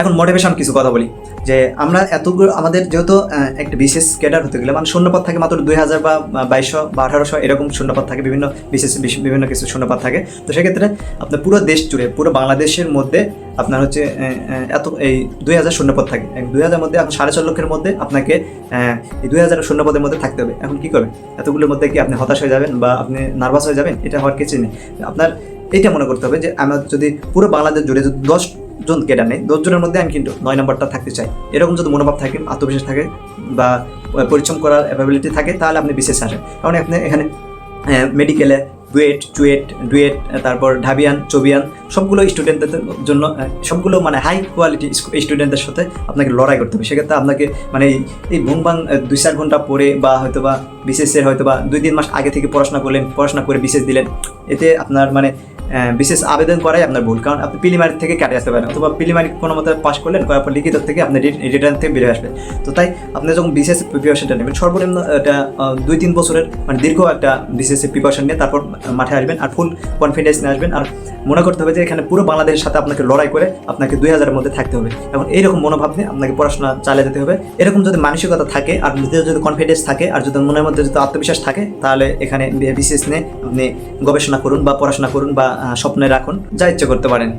এখন মোটিভেশন কিছু কথা বলি যে আমরা এতগুলো আমাদের যেহেতু একটা বিশেষ ক্যাডার হতে গেলে মানে শূন্যপদ থাকে মাত্র 2000 বা 2200 বা 1800 এরকম শূন্যপদ থাকে, বিভিন্ন কিছু শূন্যপদ থাকে। তো সেক্ষেত্রে আপনার পুরো দেশ জুড়ে পুরো বাংলাদেশের মধ্যে আপনার হচ্ছে এত এই 2000 শূন্যপদ থাকে। 2000 মধ্যে এখন 4.5 লক্ষের মধ্যে আপনাকে এই 2000 শূন্যপদের মধ্যে থাকতে হবে। এখন কি করবেন? এতগুলোর মধ্যে কি আপনি হতাশ হয়ে যাবেন বা আপনি নার্ভাস হয়ে যাবেন? এটা হওয়ার কিছু নেই। আপনার এটা মনে করতে হবে যে আমরা যদি পুরো বাংলাদেশ জুড়ে যদি 10 জন ক্যাডার নেই, 10 জনের মধ্যে আমি কিন্তু 9 নম্বরটা থাকতে চাই, এরকম যদি মনোভাব থাকে, আত্মবিশ্বাস থাকে বা পরিশ্রম করার অ্যাবিলিটি থাকে, তাহলে আপনি বিশেষ আসেন। কারণ আপনি এখানে মেডিকেলে ডুয়েট তারপর ঢাবিয়ান, চবিয়ান সবগুলো স্টুডেন্টদের জন্য সবগুলো মানে হাই কোয়ালিটি স্টুডেন্টদের সাথে আপনাকে লড়াই করতে হবে। সেক্ষেত্রে আপনাকে মানে এই ভুংভাং 2-4 ঘন্টা পড়ে বা হয়তো বা বিশেষের হয়তো বা 2-3 মাস আগে থেকে পড়াশোনা করে বিশেষ দিলেন, এতে আপনার মানে বিশেষ আবেদন করাই আপনার ভুল। কারণ আপনি প্রিলিমারি থেকে কাটে আসতে পারেন, অথবা প্রিলিমারি কোনো মতো পাস করলেন, করার পর লিখিত থেকে আপনি রিটার্ন থেকে বেরিয়ে আসবে। তো তাই আপনি যখন বিশেষ প্রিপারেশনটা নেবেন, সর্বনিম্ন এটা 2-3 বছরের মানে দীর্ঘ একটা বিশেষ প্রিপারেশন নিয়ে তারপর মাঠে আসবেন আর ফুল কনফিডেন্স নিয়ে আসবেন। আর মনে করতে হবে যে এখানে পুরো বাংলাদেশের সাথে আপনাকে লড়াই করে আপনাকে 2000-এর মধ্যে থাকতে হবে। এখন এইরকম মনোভাব নিয়ে আপনাকে পড়াশোনা চালিয়ে যেতে হবে। এরকম যদি মানসিকতা থাকে আর যদি কনফিডেন্স থাকে আর যদি মনের মধ্যে যদি আত্মবিশ্বাস থাকে, তাহলে এখানে বিশেষ নিয়ে আপনি গবেষণা করুন বা পড়াশোনা করুন বা স্বপ্নে রাখুন, যা ইচ্ছে করতে পারেন।